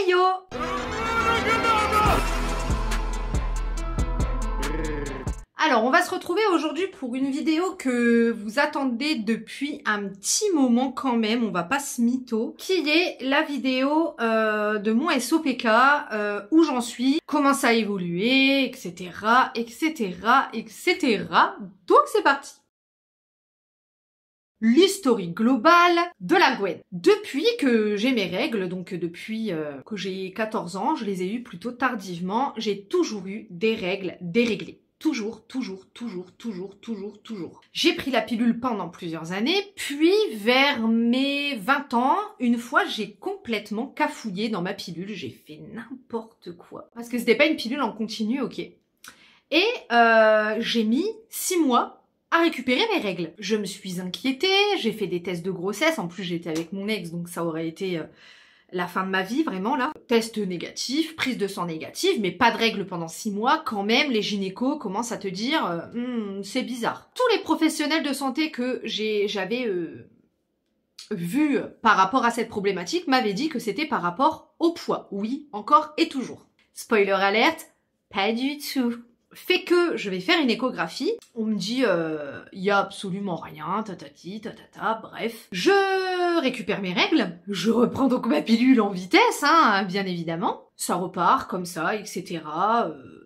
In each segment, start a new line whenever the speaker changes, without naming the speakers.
yo! Alors, on va se retrouver aujourd'hui pour une vidéo que vous attendez depuis un petit moment quand même, on va pas se mytho, qui est la vidéo de mon SOPK, où j'en suis, comment ça a évolué, etc., etc., etc. Donc c'est parti! L'historique globale de la Gwen. Depuis que j'ai mes règles, donc depuis que j'ai 14 ans, je les ai eues plutôt tardivement, j'ai toujours eu des règles déréglées. Toujours. J'ai pris la pilule pendant plusieurs années, puis vers mes 20 ans, une fois j'ai complètement cafouillé dans ma pilule, j'ai fait n'importe quoi. Parce que c'était pas une pilule en continu, ok. Et j'ai mis 6 mois à récupérer mes règles. Je me suis inquiétée, j'ai fait des tests de grossesse, en plus j'étais avec mon ex, donc ça aurait été la fin de ma vie, vraiment là. Test négatif, prise de sang négative, mais pas de règles pendant 6 mois, quand même les gynécos commencent à te dire c'est bizarre. Tous les professionnels de santé que j'avais vus par rapport à cette problématique m'avaient dit que c'était par rapport au poids. Oui, encore et toujours. Spoiler alerte, pas du tout. Fait que je vais faire une échographie, on me dit y a absolument rien, tatati, tatata, bref. Je récupère mes règles, je reprends donc ma pilule en vitesse, hein, bien évidemment. Ça repart comme ça, etc.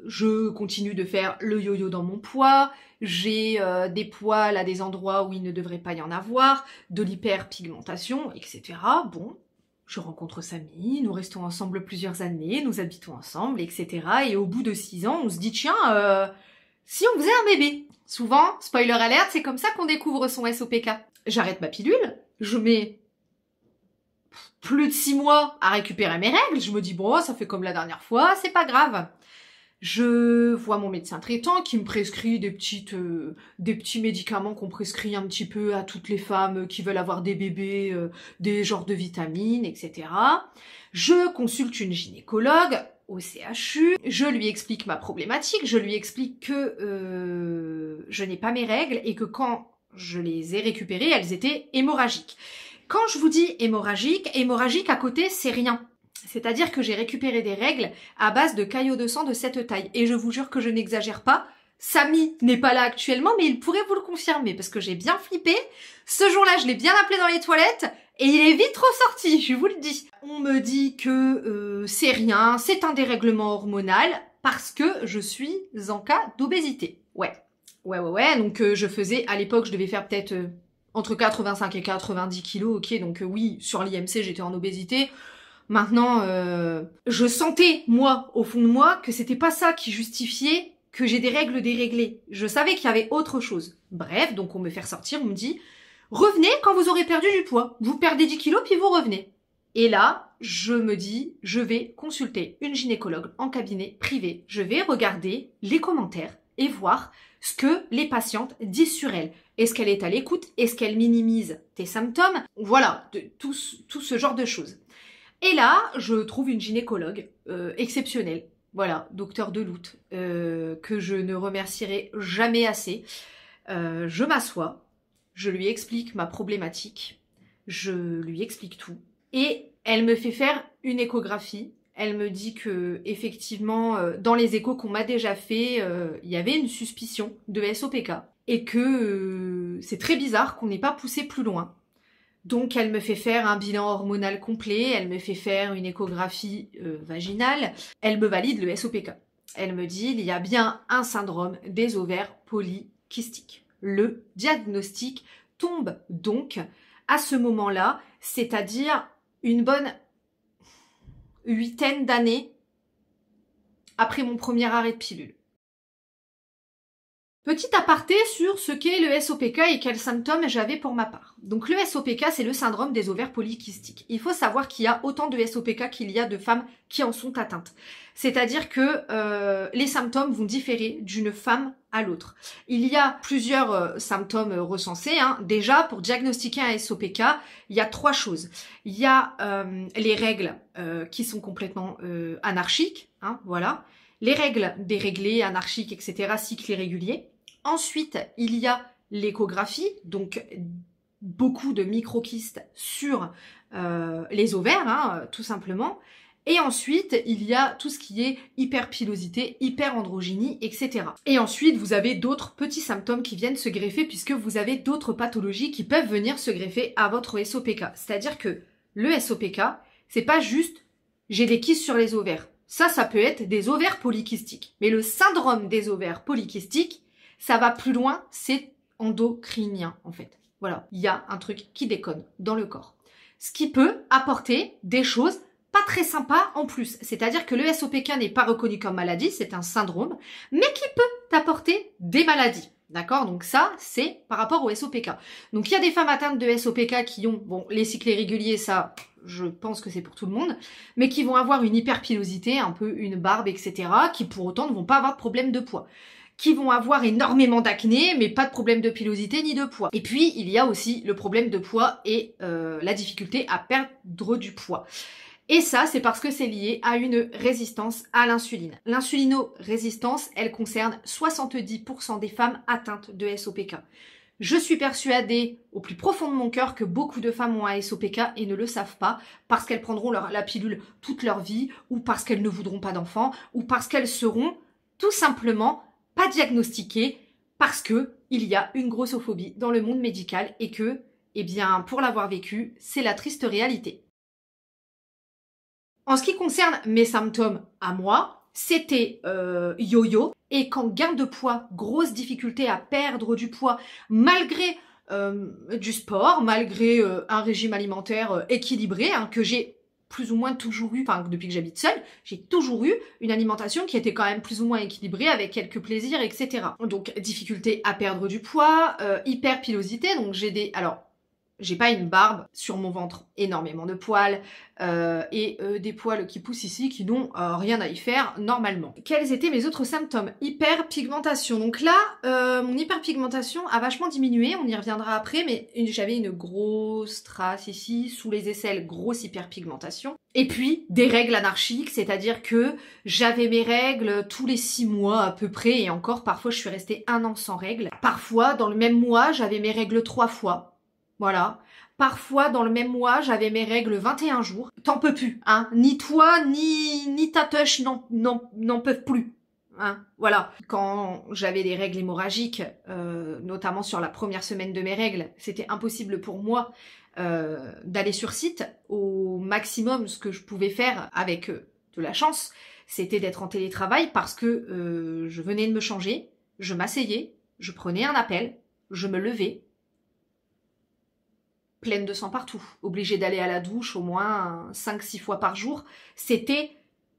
Je continue de faire le yo-yo dans mon poids, j'ai des poils à des endroits où il ne devrait pas y en avoir, de l'hyperpigmentation, etc. Bon. Je rencontre Samy, nous restons ensemble plusieurs années, nous habitons ensemble, etc. Et au bout de 6 ans, on se dit, tiens, si on faisait un bébé? Souvent, spoiler alert, c'est comme ça qu'on découvre son SOPK. J'arrête ma pilule, je mets plus de 6 mois à récupérer mes règles, je me dis, bon, ça fait comme la dernière fois, c'est pas grave. Je vois mon médecin traitant qui me prescrit des petits médicaments qu'on prescrit un petit peu à toutes les femmes qui veulent avoir des bébés, des genres de vitamines, etc. Je consulte une gynécologue au CHU, je lui explique ma problématique, je lui explique que je n'ai pas mes règles et que quand je les ai récupérées, elles étaient hémorragiques. Quand je vous dis hémorragique à côté, c'est rien. C'est-à-dire que j'ai récupéré des règles à base de caillots de sang de cette taille. Et je vous jure que je n'exagère pas. Samy n'est pas là actuellement, mais il pourrait vous le confirmer parce que j'ai bien flippé. Ce jour-là, je l'ai bien appelé dans les toilettes et il est vite ressorti, je vous le dis. On me dit que c'est rien, c'est un dérèglement hormonal parce que je suis en cas d'obésité. Ouais. Donc je faisais, à l'époque, je devais faire peut-être entre 85 et 90 kilos, ok. Donc oui, sur l'IMC, j'étais en obésité. Maintenant, je sentais, moi, au fond de moi, que c'était pas ça qui justifiait que j'ai des règles déréglées. Je savais qu'il y avait autre chose. Bref, donc on me fait ressortir, on me dit « Revenez quand vous aurez perdu du poids. Vous perdez 10 kilos, puis vous revenez. » Et là, je me dis « Je vais consulter une gynécologue en cabinet privé. Je vais regarder les commentaires et voir ce que les patientes disent sur elle. Est-ce qu'elle est à l'écoute? Est-ce qu'elle minimise tes symptômes? » Voilà, tout ce genre de choses. Et là, je trouve une gynécologue exceptionnelle, voilà, docteur Deloute, que je ne remercierai jamais assez. Je m'assois, je lui explique ma problématique, je lui explique tout, et elle me fait faire une échographie. Elle me dit que effectivement, dans les échos qu'on m'a déjà fait, il y avait une suspicion de SOPK, et que c'est très bizarre qu'on n'ait pas poussé plus loin. Donc elle me fait faire un bilan hormonal complet, elle me fait faire une échographie vaginale, elle me valide le SOPK. Elle me dit il y a bien un syndrome des ovaires polykystiques. Le diagnostic tombe donc à ce moment-là, c'est-à-dire une bonne 8aine d'années après mon premier arrêt de pilule. Petit aparté sur ce qu'est le SOPK et quels symptômes j'avais pour ma part. Donc le SOPK, c'est le syndrome des ovaires polykystiques. Il faut savoir qu'il y a autant de SOPK qu'il y a de femmes qui en sont atteintes. C'est-à-dire que les symptômes vont différer d'une femme à l'autre. Il y a plusieurs symptômes recensés. Hein. Déjà, pour diagnostiquer un SOPK, il y a 3 choses. Il y a les règles qui sont complètement anarchiques, hein, voilà. Les règles déréglées, anarchiques, etc., cycles irréguliers. Ensuite, il y a l'échographie, donc beaucoup de microkystes sur les ovaires, hein, tout simplement. Et ensuite, il y a tout ce qui est hyperpilosité, hyperandrogynie, etc. Et ensuite, vous avez d'autres petits symptômes qui viennent se greffer puisque vous avez d'autres pathologies qui peuvent venir se greffer à votre SOPK. C'est-à-dire que le SOPK, c'est pas juste j'ai des kystes sur les ovaires. Ça peut être des ovaires polykystiques. Mais le syndrome des ovaires polykystiques, ça va plus loin, c'est endocrinien en fait. Voilà, il y a un truc qui déconne dans le corps. Ce qui peut apporter des choses pas très sympas en plus. C'est-à-dire que le SOPK n'est pas reconnu comme maladie, c'est un syndrome, mais qui peut apporter des maladies. D'accord? Donc ça, c'est par rapport au SOPK. Donc il y a des femmes atteintes de SOPK qui ont, bon, les cycles irréguliers, ça, je pense que c'est pour tout le monde, mais qui vont avoir une hyperpilosité, un peu une barbe, etc., qui pour autant ne vont pas avoir de problème de poids. Qui vont avoir énormément d'acné, mais pas de problème de pilosité ni de poids. Et puis, il y a aussi le problème de poids et la difficulté à perdre du poids. Et ça, c'est parce que c'est lié à une résistance à l'insuline. L'insulino-résistance, elle concerne 70% des femmes atteintes de SOPK. Je suis persuadée, au plus profond de mon cœur, que beaucoup de femmes ont un SOPK et ne le savent pas parce qu'elles prendront la pilule toute leur vie, ou parce qu'elles ne voudront pas d'enfants, ou parce qu'elles seront tout simplement pas diagnostiquées parce que il y a une grossophobie dans le monde médical et que, eh bien, pour l'avoir vécu, c'est la triste réalité. En ce qui concerne mes symptômes à moi, c'était yo-yo. Et quand gain de poids, grosse difficulté à perdre du poids, malgré du sport, malgré un régime alimentaire équilibré, hein, que j'ai plus ou moins toujours eu, enfin depuis que j'habite seule, j'ai toujours eu une alimentation qui était quand même plus ou moins équilibrée avec quelques plaisirs, etc. Donc difficulté à perdre du poids, hyperpilosité, donc j'ai pas une barbe sur mon ventre, énormément de poils et des poils qui poussent ici qui n'ont rien à y faire normalement. Quels étaient mes autres symptômes? Hyperpigmentation. Donc là, mon hyperpigmentation a vachement diminué, on y reviendra après, mais j'avais une grosse trace ici, sous les aisselles, grosse hyperpigmentation. Et puis, des règles anarchiques, c'est-à-dire que j'avais mes règles tous les 6 mois à peu près, et encore, parfois je suis restée 1 an sans règles. Parfois, dans le même mois, j'avais mes règles 3 fois. Voilà. Parfois, dans le même mois, j'avais mes règles 21 jours. T'en peux plus, hein. Ni toi, ni ta touche n'en peuvent plus. Hein. Voilà. Quand j'avais des règles hémorragiques, notamment sur la première semaine de mes règles, c'était impossible pour moi d'aller sur site. Au maximum, ce que je pouvais faire avec de la chance, c'était d'être en télétravail parce que je venais de me changer, je m'asseyais, je prenais un appel, je me levais, pleine de sang partout, obligée d'aller à la douche au moins 5-6 fois par jour. C'était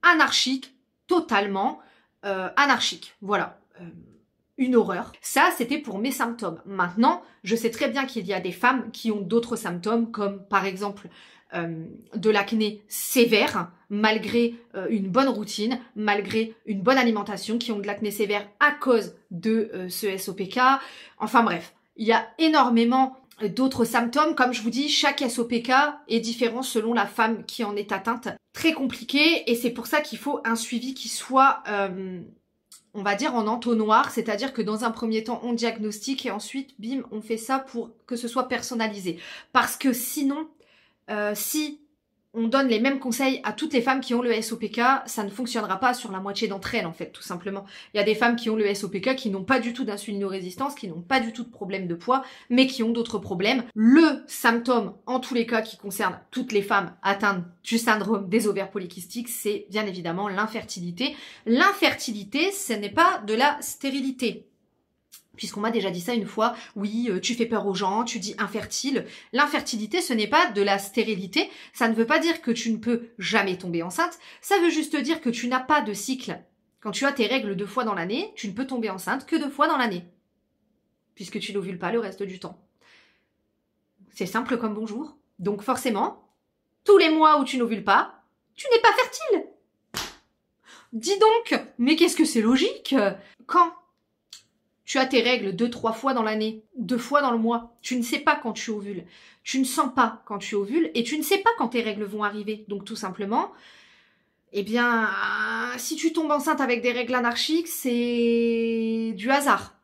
anarchique, totalement anarchique. Voilà, une horreur. Ça, c'était pour mes symptômes. Maintenant, je sais très bien qu'il y a des femmes qui ont d'autres symptômes, comme par exemple de l'acné sévère, malgré une bonne routine, malgré une bonne alimentation, qui ont de l'acné sévère à cause de ce SOPK. Enfin bref, il y a énormément d'autres symptômes. Comme je vous dis, chaque SOPK est différent selon la femme qui en est atteinte. Très compliqué, et c'est pour ça qu'il faut un suivi qui soit, on va dire, en entonnoir, c'est-à-dire que dans un premier temps, on diagnostique et ensuite, bim, on fait ça pour que ce soit personnalisé. Parce que sinon, si on donne les mêmes conseils à toutes les femmes qui ont le SOPK, ça ne fonctionnera pas sur la moitié d'entre elles, en fait, tout simplement. Il y a des femmes qui ont le SOPK qui n'ont pas du tout d'insulinorésistance, qui n'ont pas du tout de problème de poids, mais qui ont d'autres problèmes. Le symptôme, en tous les cas, qui concerne toutes les femmes atteintes du syndrome des ovaires polykystiques, c'est bien évidemment l'infertilité. L'infertilité, ce n'est pas de la stérilité. Puisqu'on m'a déjà dit ça une fois, oui, tu fais peur aux gens, tu dis infertile. L'infertilité, ce n'est pas de la stérilité. Ça ne veut pas dire que tu ne peux jamais tomber enceinte. Ça veut juste dire que tu n'as pas de cycle. Quand tu as tes règles 2 fois dans l'année, tu ne peux tomber enceinte que 2 fois dans l'année. Puisque tu n'ovules pas le reste du temps. C'est simple comme bonjour. Donc forcément, tous les mois où tu n'ovules pas, tu n'es pas fertile. Dis donc, mais qu'est-ce que c'est logique? Quand tu as tes règles 2-3 fois dans l'année, 2 fois dans le mois. Tu ne sais pas quand tu ovules. Tu ne sens pas quand tu ovules et tu ne sais pas quand tes règles vont arriver. Donc tout simplement, eh bien, si tu tombes enceinte avec des règles anarchiques, c'est du hasard.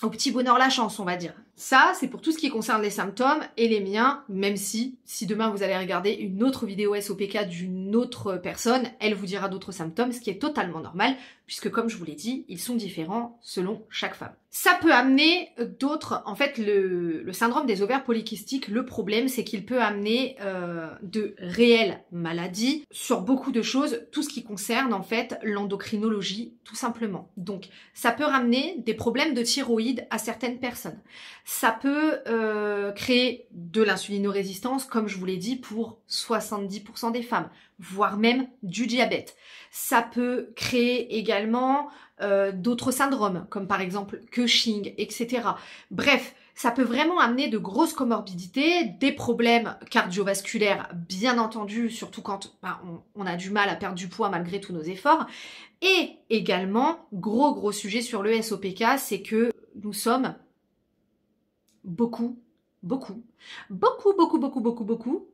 Au petit bonheur la chance, on va dire. Ça, c'est pour tout ce qui concerne les symptômes et les miens, même si demain vous allez regarder une autre vidéo SOPK d'une autre personne, elle vous dira d'autres symptômes, ce qui est totalement normal, puisque comme je vous l'ai dit, ils sont différents selon chaque femme. Ça peut amener d'autres, en fait le syndrome des ovaires polykystiques, le problème c'est qu'il peut amener de réelles maladies sur beaucoup de choses, tout ce qui concerne en fait l'endocrinologie tout simplement. Donc ça peut ramener des problèmes de thyroïde à certaines personnes. Ça peut créer de l'insulinorésistance, comme je vous l'ai dit, pour 70% des femmes, voire même du diabète. Ça peut créer également d'autres syndromes, comme par exemple Cushing, etc. Bref, ça peut vraiment amener de grosses comorbidités, des problèmes cardiovasculaires, bien entendu, surtout quand on a du mal à perdre du poids malgré tous nos efforts. Et également, gros sujet sur le SOPK, c'est que nous sommes beaucoup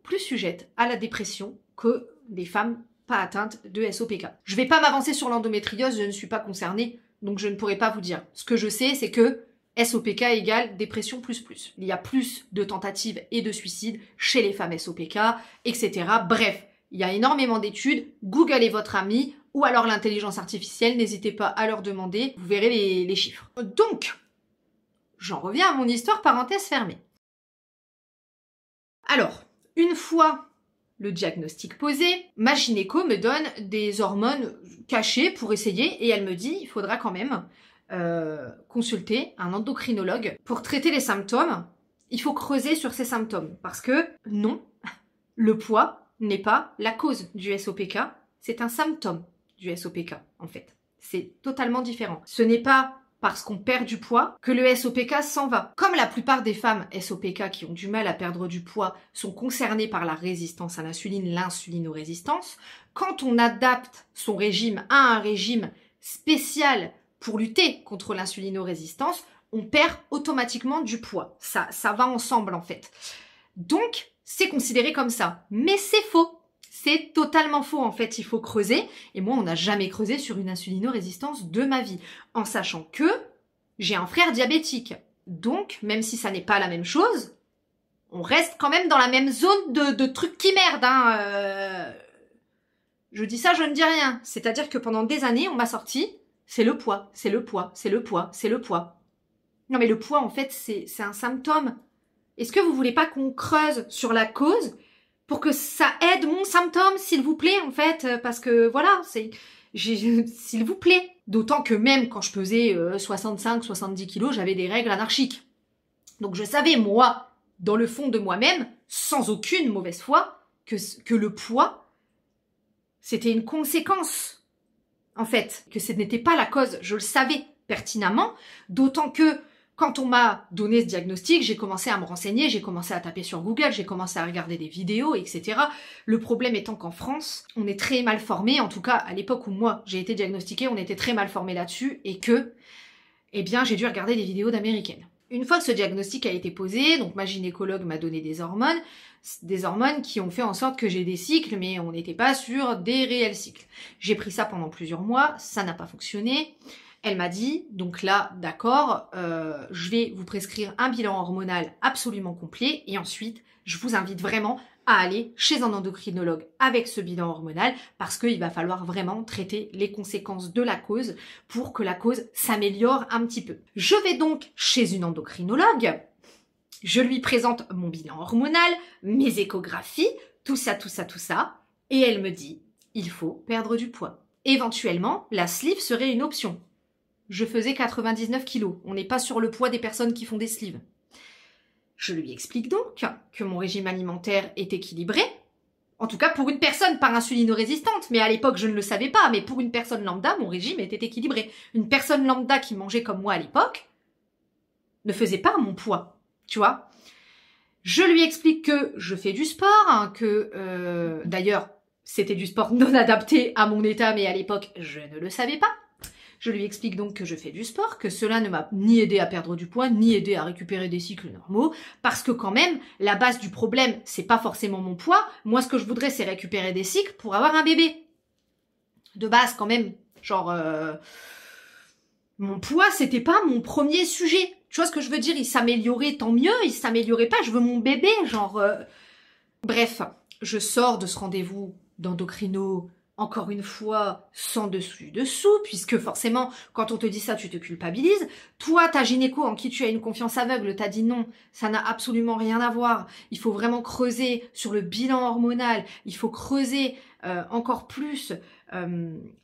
plus sujettes à la dépression que des femmes pas atteintes de SOPK. Je vais pas m'avancer sur l'endométriose, je ne suis pas concernée, donc je ne pourrai pas vous dire. Ce que je sais, c'est que SOPK égale dépression plus. Il y a plus de tentatives et de suicides chez les femmes SOPK, etc. Bref, il y a énormément d'études, Google est votre ami, ou alors l'intelligence artificielle, n'hésitez pas à leur demander, vous verrez les chiffres. Donc, j'en reviens à mon histoire, parenthèse fermée. Alors, une fois le diagnostic posé, ma gynéco me donne des hormones cachées pour essayer et elle me dit il faudra quand même consulter un endocrinologue pour traiter les symptômes. Il faut creuser sur ces symptômes parce que non, le poids n'est pas la cause du SOPK, c'est un symptôme du SOPK en fait. C'est totalement différent. Ce n'est pas parce qu'on perd du poids que le SOPK s'en va. Comme la plupart des femmes SOPK qui ont du mal à perdre du poids sont concernées par la résistance à l'insuline, l'insulinorésistance, quand on adapte son régime à un régime spécial pour lutter contre l'insulinorésistance, on perd automatiquement du poids. Ça va ensemble en fait. Donc, c'est considéré comme ça. Mais c'est faux. C'est totalement faux en fait, il faut creuser. Et moi, on n'a jamais creusé sur une insulinorésistance de ma vie. En sachant que j'ai un frère diabétique. Donc, même si ça n'est pas la même chose, on reste quand même dans la même zone de trucs qui merdent. Hein. Je dis ça, je ne dis rien. C'est-à-dire que pendant des années, on m'a sorti, c'est le poids, c'est le poids, c'est le poids, c'est le poids. Non mais le poids, en fait, c'est un symptôme. Est-ce que vous voulez pas qu'on creuse sur la cause pour que ça aide mon symptôme, s'il vous plaît, en fait, parce que voilà, s'il vous plaît. D'autant que même quand je pesais 65-70 kilos, j'avais des règles anarchiques. Donc je savais, moi, dans le fond de moi-même, sans aucune mauvaise foi, que le poids, c'était une conséquence, en fait, que ce n'était pas la cause. Je le savais pertinemment, d'autant que quand on m'a donné ce diagnostic, j'ai commencé à me renseigner, j'ai commencé à taper sur Google, j'ai commencé à regarder des vidéos, etc. Le problème étant qu'en France, on est très mal formé, en tout cas à l'époque où moi j'ai été diagnostiquée, on était très mal formé là-dessus et que, eh bien, j'ai dû regarder des vidéos d'américaines. Une fois que ce diagnostic a été posé, donc ma gynécologue m'a donné des hormones qui ont fait en sorte que j'ai des cycles, mais on n'était pas sur des réels cycles. J'ai pris ça pendant plusieurs mois, ça n'a pas fonctionné. Elle m'a dit, donc là, d'accord, je vais vous prescrire un bilan hormonal absolument complet et ensuite, je vous invite vraiment à aller chez un endocrinologue avec ce bilan hormonal parce qu'il va falloir vraiment traiter les conséquences de la cause pour que la cause s'améliore un petit peu. Je vais donc chez une endocrinologue, je lui présente mon bilan hormonal, mes échographies, tout ça, et elle me dit, il faut perdre du poids. Éventuellement, la sleeve serait une option. Je faisais 99 kilos. On n'est pas sur le poids des personnes qui font des sleeves. Je lui explique donc que mon régime alimentaire est équilibré. En tout cas, pour une personne par insulinorésistante. Mais à l'époque, je ne le savais pas. Mais pour une personne lambda, mon régime était équilibré. Une personne lambda qui mangeait comme moi à l'époque ne faisait pas mon poids. Tu vois ? Je lui explique que je fais du sport, que d'ailleurs, c'était du sport non adapté à mon état, mais à l'époque, je ne le savais pas. Je lui explique donc que je fais du sport, que cela ne m'a ni aidé à perdre du poids, ni aidé à récupérer des cycles normaux, parce que quand même, la base du problème, c'est pas forcément mon poids. Moi, ce que je voudrais, c'est récupérer des cycles pour avoir un bébé. De base, quand même, genre, mon poids, c'était pas mon premier sujet, Tu vois ce que je veux dire? Il s'améliorait, tant mieux. Il s'améliorait pas, je veux mon bébé, genre... Bref, je sors de ce rendez-vous d'endocrino, encore une fois, sans dessus-dessous, puisque forcément, quand on te dit ça, tu te culpabilises. Toi, ta gynéco en qui tu as une confiance aveugle t'a dit non, ça n'a absolument rien à voir. Il faut vraiment creuser sur le bilan hormonal, il faut creuser encore plus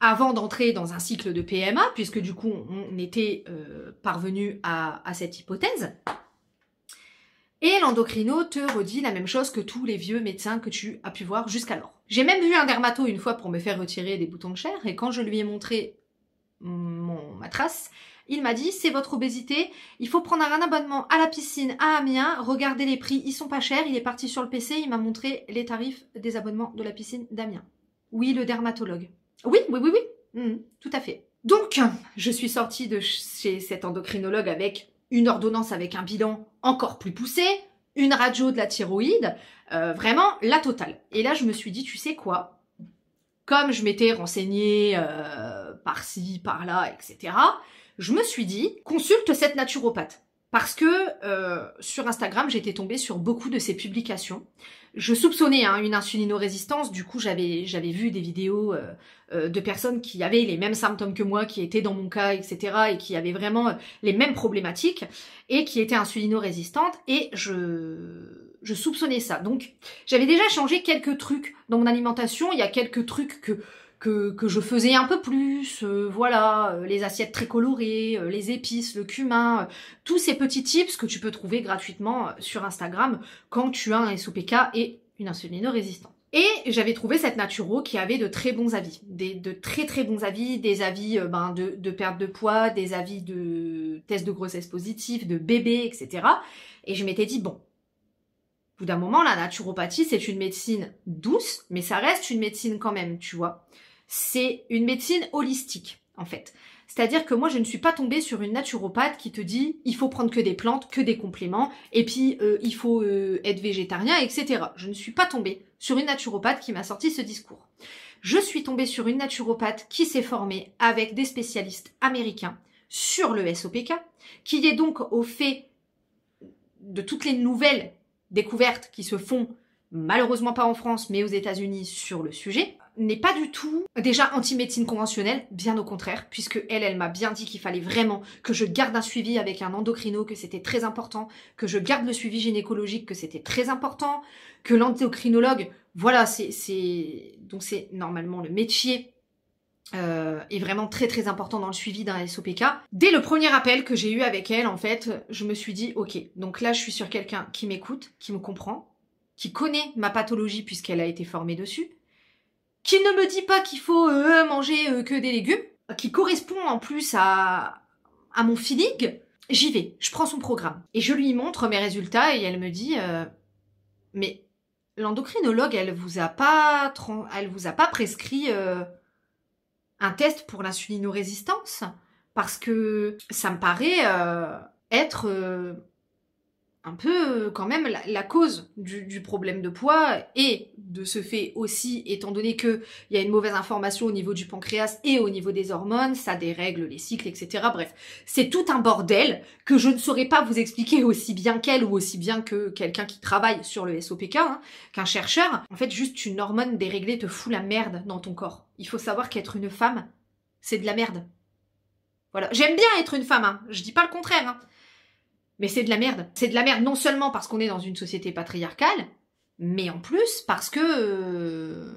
avant d'entrer dans un cycle de PMA, puisque du coup, on était parvenu à cette hypothèse. Et l'endocrino te redit la même chose que tous les vieux médecins que tu as pu voir jusqu'alors. J'ai même vu un dermato une fois pour me faire retirer des boutons de chair, et quand je lui ai montré ma trace, il m'a dit, c'est votre obésité, il faut prendre un abonnement à la piscine à Amiens, regardez les prix, ils sont pas chers, il est parti sur le PC, il m'a montré les tarifs des abonnements de la piscine d'Amiens. Oui, le dermatologue. Oui, tout à fait. Donc, je suis sortie de chez cet endocrinologue avec une ordonnance avec un bilan encore plus poussé, une radio de la thyroïde, vraiment la totale. Et là, je me suis dit, tu sais quoi? Comme je m'étais renseignée par-ci, par-là, etc., je me suis dit, consulte cette naturopathe. Parce que sur Instagram, j'étais tombée sur beaucoup de ses publications. Je soupçonnais une insulinorésistance, du coup j'avais vu des vidéos de personnes qui avaient les mêmes symptômes que moi, qui étaient dans mon cas, etc. et qui avaient vraiment les mêmes problématiques et qui étaient insulinorésistantes, et je soupçonnais ça. Donc j'avais déjà changé quelques trucs dans mon alimentation, il y a quelques trucs que je faisais un peu plus, voilà, les assiettes très colorées, les épices, le cumin, tous ces petits tips que tu peux trouver gratuitement sur Instagram quand tu as un SOPK et une insulinorésistance. Et j'avais trouvé cette naturo qui avait de très bons avis, de très très bons avis, des avis de perte de poids, des avis de tests de grossesse positifs, de bébé, etc. Et je m'étais dit, bon, au bout d'un moment, la naturopathie, c'est une médecine douce, mais ça reste une médecine quand même, tu vois. C'est une médecine holistique, en fait. C'est-à-dire que moi, je ne suis pas tombée sur une naturopathe qui te dit il faut prendre que des plantes, que des compléments, et puis il faut être végétarien, etc. Je ne suis pas tombée sur une naturopathe qui m'a sorti ce discours. Je suis tombée sur une naturopathe qui s'est formée avec des spécialistes américains sur le SOPK, qui est donc au fait de toutes les nouvelles découvertes qui se font, malheureusement pas en France, mais aux États-Unis sur le sujet, n'est pas du tout déjà anti-médecine conventionnelle, bien au contraire, puisque elle m'a bien dit qu'il fallait vraiment que je garde un suivi avec un endocrino, que c'était très important, que je garde le suivi gynécologique, que c'était très important, que l'endocrinologue, voilà, donc c'est normalement le métier est vraiment très très important dans le suivi d'un SOPK. Dès le premier appel que j'ai eu avec elle, en fait, je me suis dit, ok, donc là je suis sur quelqu'un qui m'écoute, qui me comprend, qui connaît ma pathologie puisqu'elle a été formée dessus, qui ne me dit pas qu'il faut manger que des légumes, qui correspond en plus à mon feeling. J'y vais, je prends son programme et je lui montre mes résultats et elle me dit mais l'endocrinologue, elle vous a pas prescrit un test pour l'insulinorésistance, parce que ça me paraît être un peu quand même la cause du problème de poids, et de ce fait aussi, étant donné qu'il y a une mauvaise information au niveau du pancréas et au niveau des hormones, ça dérègle les cycles, etc. Bref, c'est tout un bordel que je ne saurais pas vous expliquer aussi bien qu'elle ou aussi bien que quelqu'un qui travaille sur le SOPK, qu'un chercheur. En fait, juste une hormone déréglée te fout la merde dans ton corps. Il faut savoir qu'être une femme, c'est de la merde. Voilà, j'aime bien être une femme, je dis pas le contraire, mais c'est de la merde. C'est de la merde non seulement parce qu'on est dans une société patriarcale, mais en plus parce que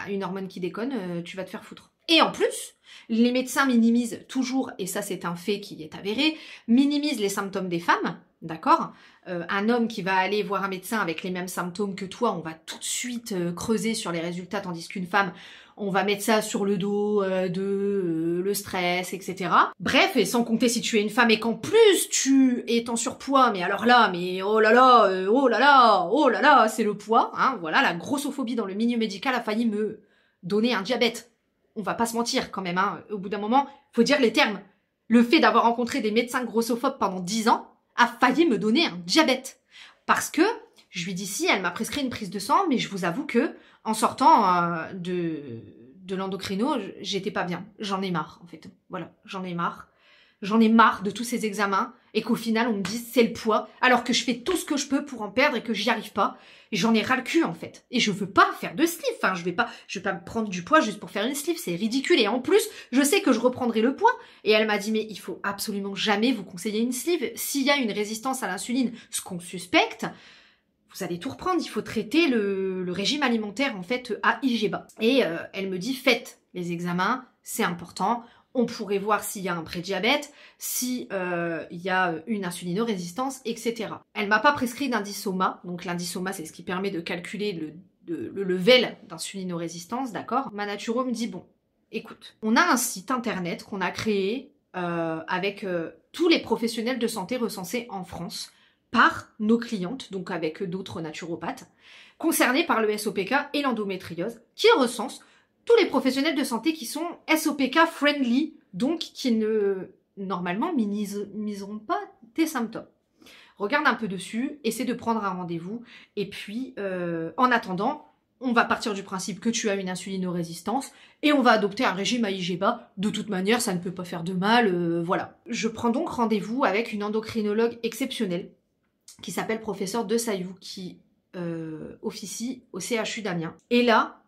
une hormone qui déconne, tu vas te faire foutre. Et en plus, les médecins minimisent toujours, et ça c'est un fait qui est avéré, minimisent les symptômes des femmes, d'accord ? Un homme qui va aller voir un médecin avec les mêmes symptômes que toi, on va tout de suite creuser sur les résultats, tandis qu'une femme, on va mettre ça sur le dos le stress, etc. Bref, et sans compter si tu es une femme et qu'en plus tu es en surpoids, mais alors là, mais oh là là, oh là là, oh là là, c'est le poids, voilà, la grossophobie dans le milieu médical a failli me donner un diabète. On va pas se mentir quand même, au bout d'un moment, faut dire les termes. Le fait d'avoir rencontré des médecins grossophobes pendant 10 ans a failli me donner un diabète. Parce que, je lui dis si, elle m'a prescrit une prise de sang, mais je vous avoue que, en sortant de l'endocrino, j'étais pas bien. J'en ai marre, en fait. Voilà, j'en ai marre. j'en ai marre de tous ces examens et qu'au final on me dise c'est le poids alors que je fais tout ce que je peux pour en perdre et que j'y arrive pas. Et j'en ai ras le cul en fait. Et je veux pas faire de sleeve. Enfin, je vais pas me prendre du poids juste pour faire une sleeve, c'est ridicule. Et en plus, je sais que je reprendrai le poids. Et elle m'a dit mais il faut absolument jamais vous conseiller une sleeve. S'il y a une résistance à l'insuline, ce qu'on suspecte, vous allez tout reprendre. Il faut traiter le régime alimentaire en fait à IGBA. Et elle me dit faites les examens, c'est important. On pourrait voir s'il y a un prédiabète, s'il y a une insulinorésistance, etc. Elle m'a pas prescrit d'indisoma. Donc l'indisoma, c'est ce qui permet de calculer le level d'insulinorésistance, d'accord? Ma naturo me dit, bon, écoute, on a un site internet qu'on a créé avec tous les professionnels de santé recensés en France par nos clientes, donc avec d'autres naturopathes, concernés par le SOPK et l'endométriose, qui recense tous les professionnels de santé qui sont SOPK friendly, donc qui ne, normalement, minimiseront pas tes symptômes. Regarde un peu dessus, essaie de prendre un rendez-vous, et puis, en attendant, on va partir du principe que tu as une insulinorésistance, et on va adopter un régime à IGBA. De toute manière, ça ne peut pas faire de mal, voilà. Je prends donc rendez-vous avec une endocrinologue exceptionnelle, qui s'appelle professeur de Sayou, qui officie au CHU d'Amiens. Et là,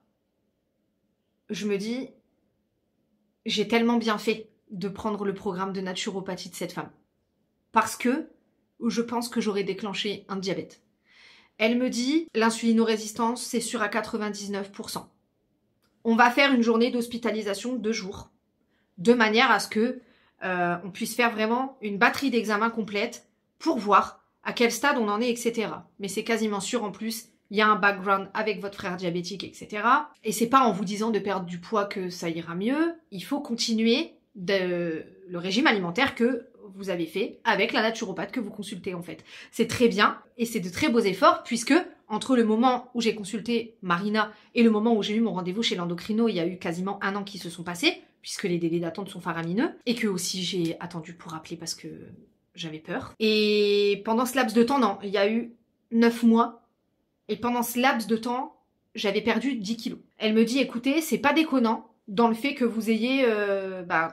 je me dis, j'ai tellement bien fait de prendre le programme de naturopathie de cette femme. Parce que je pense que j'aurais déclenché un diabète. Elle me dit, l'insulinorésistance, c'est sûr à 99%. On va faire une journée d'hospitalisation 2 jours, de manière à ce que on puisse faire vraiment une batterie d'examens complète pour voir à quel stade on en est, etc. Mais c'est quasiment sûr en plus, il y a un background avec votre frère diabétique, etc. Et c'est pas en vous disant de perdre du poids que ça ira mieux. Il faut continuer le régime alimentaire que vous avez fait avec la naturopathe que vous consultez en fait. C'est très bien et c'est de très beaux efforts puisque entre le moment où j'ai consulté Marina et le moment où j'ai eu mon rendez-vous chez l'endocrino, il y a eu quasiment 1 an qui se sont passés puisque les délais d'attente sont faramineux et que aussi j'ai attendu pour appeler parce que j'avais peur. Et pendant ce laps de temps, non, il y a eu 9 mois. Et pendant ce laps de temps, j'avais perdu 10 kilos. Elle me dit, écoutez, c'est pas déconnant dans le fait que vous ayez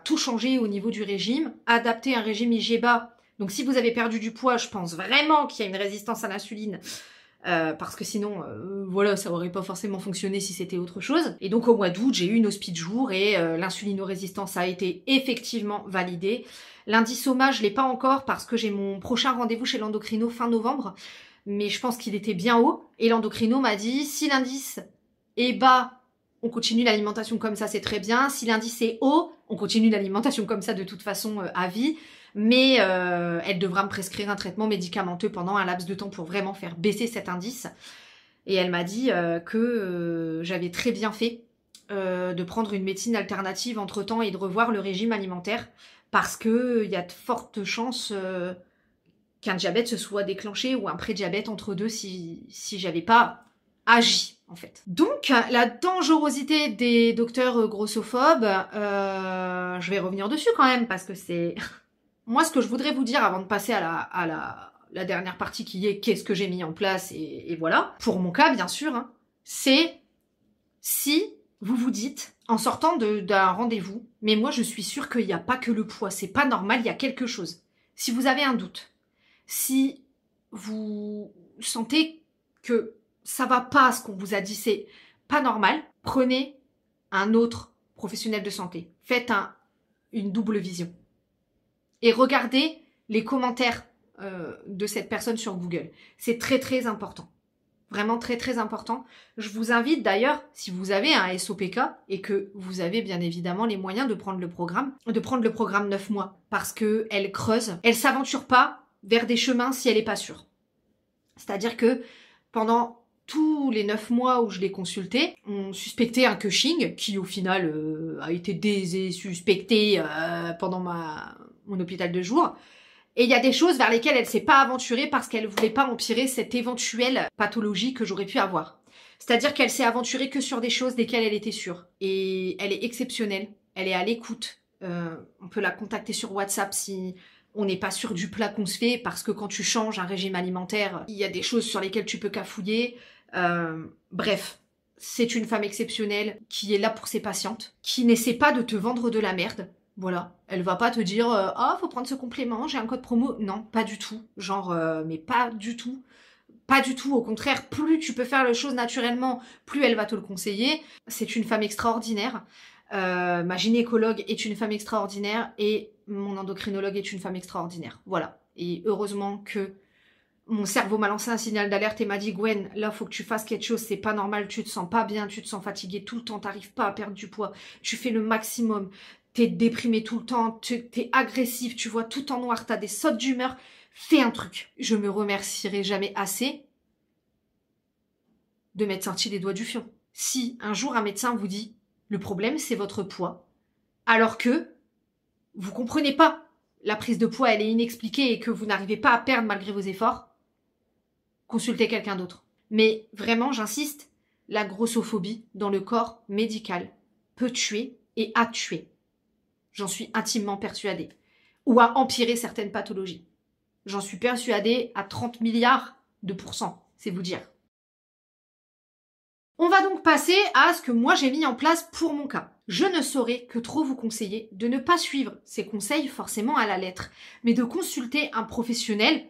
tout changé au niveau du régime, adapté un régime IGBA. Donc si vous avez perdu du poids, je pense vraiment qu'il y a une résistance à l'insuline. Parce que sinon, voilà, ça aurait pas forcément fonctionné si c'était autre chose. Et donc au mois d'août, j'ai eu une hospi de jour et l'insulinorésistance a été effectivement validée. L'indisoma, je l'ai pas encore parce que j'ai mon prochain rendez-vous chez l'endocrino fin novembre. Mais je pense qu'il était bien haut. Et l'endocrino m'a dit, si l'indice est bas, on continue l'alimentation comme ça, c'est très bien. Si l'indice est haut, on continue l'alimentation comme ça de toute façon à vie. Mais elle devra me prescrire un traitement médicamenteux pendant un laps de temps pour vraiment faire baisser cet indice. Et elle m'a dit que j'avais très bien fait de prendre une médecine alternative entre-temps et de revoir le régime alimentaire parce qu'il y a de fortes chances qu'un diabète se soit déclenché ou un prédiabète entre deux si j'avais pas agi en fait. Donc la dangerosité des docteurs grossophobes, je vais revenir dessus quand même parce que c'est... Moi ce que je voudrais vous dire avant de passer à la dernière partie qui est qu'est-ce que j'ai mis en place et voilà, pour mon cas bien sûr, hein, c'est si vous vous dites en sortant d'un rendez-vous, mais moi je suis sûre qu'il n'y a pas que le poids, c'est pas normal, il y a quelque chose. Si vous avez un doute, si vous sentez que ça va pas, ce qu'on vous a dit, c'est pas normal, prenez un autre professionnel de santé. Faites une double vision. Et regardez les commentaires de cette personne sur Google. C'est très très important. Vraiment très très important. Je vous invite d'ailleurs, si vous avez un SOPK et que vous avez bien évidemment les moyens de prendre le programme 9 mois. Parce qu'elle creuse, elle s'aventure pas vers des chemins si elle n'est pas sûre. C'est-à-dire que pendant tous les 9 mois où je l'ai consulté, on suspectait un Cushing qui au final a été désuspecté pendant mon hôpital de jour. Et il y a des choses vers lesquelles elle s'est pas aventurée parce qu'elle voulait pas empirer cette éventuelle pathologie que j'aurais pu avoir. C'est-à-dire qu'elle s'est aventurée que sur des choses desquelles elle était sûre. Et elle est exceptionnelle, elle est à l'écoute. On peut la contacter sur WhatsApp si on n'est pas sûr du plat qu'on se fait parce que quand tu changes un régime alimentaire, il y a des choses sur lesquelles tu peux cafouiller. Bref, c'est une femme exceptionnelle qui est là pour ses patientes, qui n'essaie pas de te vendre de la merde, Voilà, elle va pas te dire ah faut prendre ce complément, j'ai un code promo. Non, pas du tout. Genre mais pas du tout. Pas du tout, au contraire, plus tu peux faire les choses naturellement, plus elle va te le conseiller. C'est une femme extraordinaire. Ma gynécologue est une femme extraordinaire et mon endocrinologue est une femme extraordinaire. Voilà. Et heureusement que mon cerveau m'a lancé un signal d'alerte et m'a dit Gwen, là faut que tu fasses quelque chose, c'est pas normal, tu te sens pas bien, tu te sens fatiguée tout le temps, t'arrives pas à perdre du poids, tu fais le maximum, t'es déprimée tout le temps, t'es agressif, tu vois tout en noir, t'as des sautes d'humeur, fais un truc. Je me remercierai jamais assez de m'être sorti les doigts du fion. Si un jour un médecin vous dit le problème c'est votre poids, alors que vous comprenez pas, la prise de poids elle est inexpliquée et que vous n'arrivez pas à perdre malgré vos efforts, consultez quelqu'un d'autre. Mais vraiment, j'insiste, la grossophobie dans le corps médical peut tuer et a tué. J'en suis intimement persuadée. Ou a empiré certaines pathologies. J'en suis persuadée à 30 milliards de pourcents, c'est vous dire. On va donc passer à ce que moi j'ai mis en place pour mon cas. Je ne saurais que trop vous conseiller de ne pas suivre ces conseils forcément à la lettre, mais de consulter un professionnel,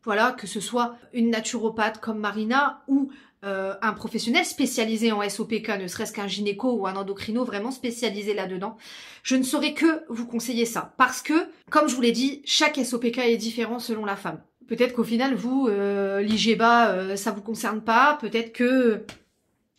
voilà, que ce soit une naturopathe comme Marina ou un professionnel spécialisé en SOPK, ne serait-ce qu'un gynéco ou un endocrino vraiment spécialisé là-dedans. Je ne saurais que vous conseiller ça, parce que, comme je vous l'ai dit, chaque SOPK est différent selon la femme. Peut-être qu'au final, vous, l'IGBA, ça vous concerne pas, peut-être que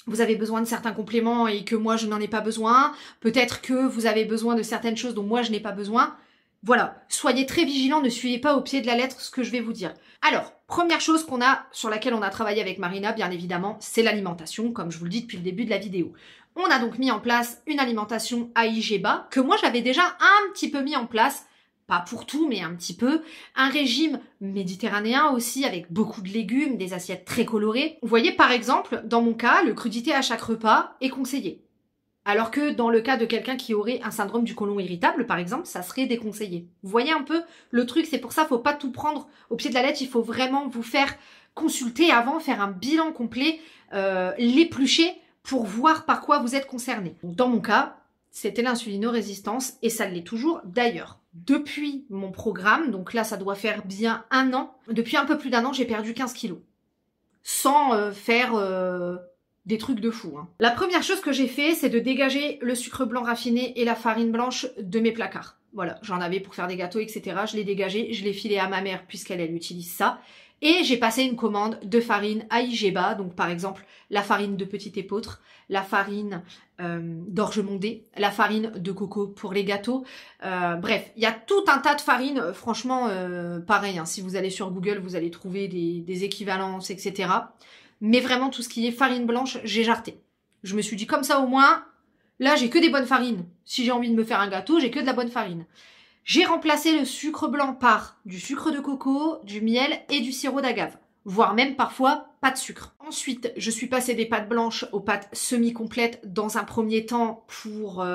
vous avez besoin de certains compléments et que moi je n'en ai pas besoin. Peut-être que vous avez besoin de certaines choses dont moi je n'ai pas besoin. Voilà, soyez très vigilants, ne suivez pas au pied de la lettre ce que je vais vous dire. Alors, première chose sur laquelle on a travaillé avec Marina, bien évidemment, c'est l'alimentation, comme je vous le dis depuis le début de la vidéo. On a donc mis en place une alimentation AIGBA, que moi j'avais déjà un petit peu mis en place, pas pour tout, mais un petit peu. Un régime méditerranéen aussi, avec beaucoup de légumes, des assiettes très colorées. Vous voyez, par exemple, dans mon cas, le crudité à chaque repas est conseillé. Alors que dans le cas de quelqu'un qui aurait un syndrome du côlon irritable, par exemple, ça serait déconseillé. Vous voyez un peu le truc, c'est pour ça, faut pas tout prendre au pied de la lettre, il faut vraiment vous faire consulter avant, faire un bilan complet, l'éplucher pour voir par quoi vous êtes concerné. Donc, dans mon cas, c'était l'insulinorésistance et ça l'est toujours d'ailleurs. Depuis mon programme, donc là ça doit faire bien 1 an, depuis un peu plus d'1 an, j'ai perdu 15 kilos. Sans faire des trucs de fou. Hein. La première chose que j'ai fait, c'est de dégager le sucre blanc raffiné et la farine blanche de mes placards. Voilà, j'en avais pour faire des gâteaux, etc. Je l'ai dégagé, je l'ai filé à ma mère puisqu'elle utilise ça. Et j'ai passé une commande de farine AIGBA, donc par exemple la farine de petit épeautre, la farine d'orge mondée, la farine de coco pour les gâteaux. Bref, il y a tout un tas de farines, franchement pareil, hein, si vous allez sur Google, vous allez trouver des équivalences, etc. Mais vraiment tout ce qui est farine blanche, j'ai jarté. Je me suis dit comme ça au moins, là j'ai que des bonnes farines. Si j'ai envie de me faire un gâteau, j'ai que de la bonne farine. J'ai remplacé le sucre blanc par du sucre de coco, du miel et du sirop d'agave. Voire même parfois pas de sucre. Ensuite, je suis passée des pâtes blanches aux pâtes semi-complètes dans un premier temps pour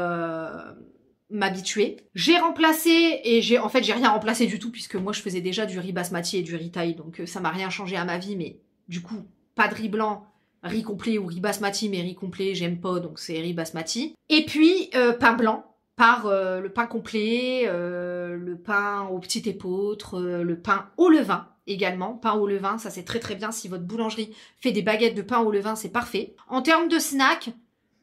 m'habituer. J'ai remplacé, en fait j'ai rien remplacé du tout puisque moi je faisais déjà du riz basmati et du riz thaï, donc ça m'a rien changé à ma vie, mais du coup, pas de riz blanc, riz complet ou riz basmati, mais riz complet j'aime pas, donc c'est riz basmati. Et puis pain blanc, par le pain complet, le pain au petit épeautre, le pain au levain également. Pain au levain, ça c'est très très bien. Si votre boulangerie fait des baguettes de pain au levain, c'est parfait. En termes de snack,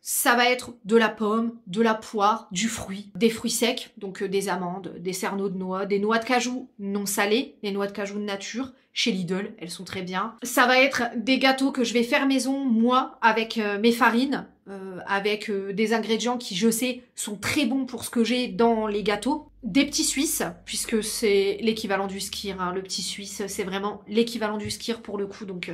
ça va être de la pomme, de la poire, du fruit, des fruits secs, donc des amandes, des cerneaux de noix, des noix de cajou non salées, des noix de cajou de nature. Chez Lidl, elles sont très bien. Ça va être des gâteaux que je vais faire maison, moi, avec mes farines, avec des ingrédients qui, je sais, sont très bons pour ce que j'ai dans les gâteaux. Des petits suisses, puisque c'est l'équivalent du skyr. Hein. Le petit suisse, c'est vraiment l'équivalent du skyr pour le coup, donc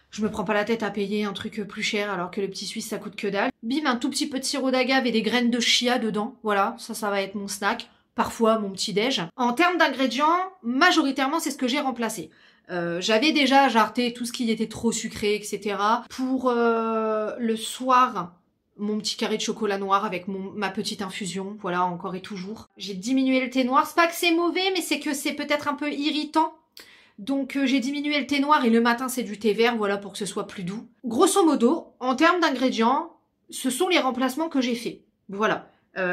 je me prends pas la tête à payer un truc plus cher alors que le petit suisse, ça coûte que dalle. Bim, un tout petit peu de sirop d'agave et des graines de chia dedans. Voilà, ça va être mon snack. Parfois mon petit déj. En termes d'ingrédients, majoritairement, c'est ce que j'ai remplacé. J'avais déjà jarté tout ce qui était trop sucré, etc. Pour le soir, mon petit carré de chocolat noir avec ma petite infusion, voilà, encore et toujours. J'ai diminué le thé noir, c'est pas que c'est mauvais, mais c'est que c'est peut-être un peu irritant. Donc j'ai diminué le thé noir et le matin c'est du thé vert, voilà, pour que ce soit plus doux. Grosso modo, en termes d'ingrédients, ce sont les remplacements que j'ai faits. Voilà.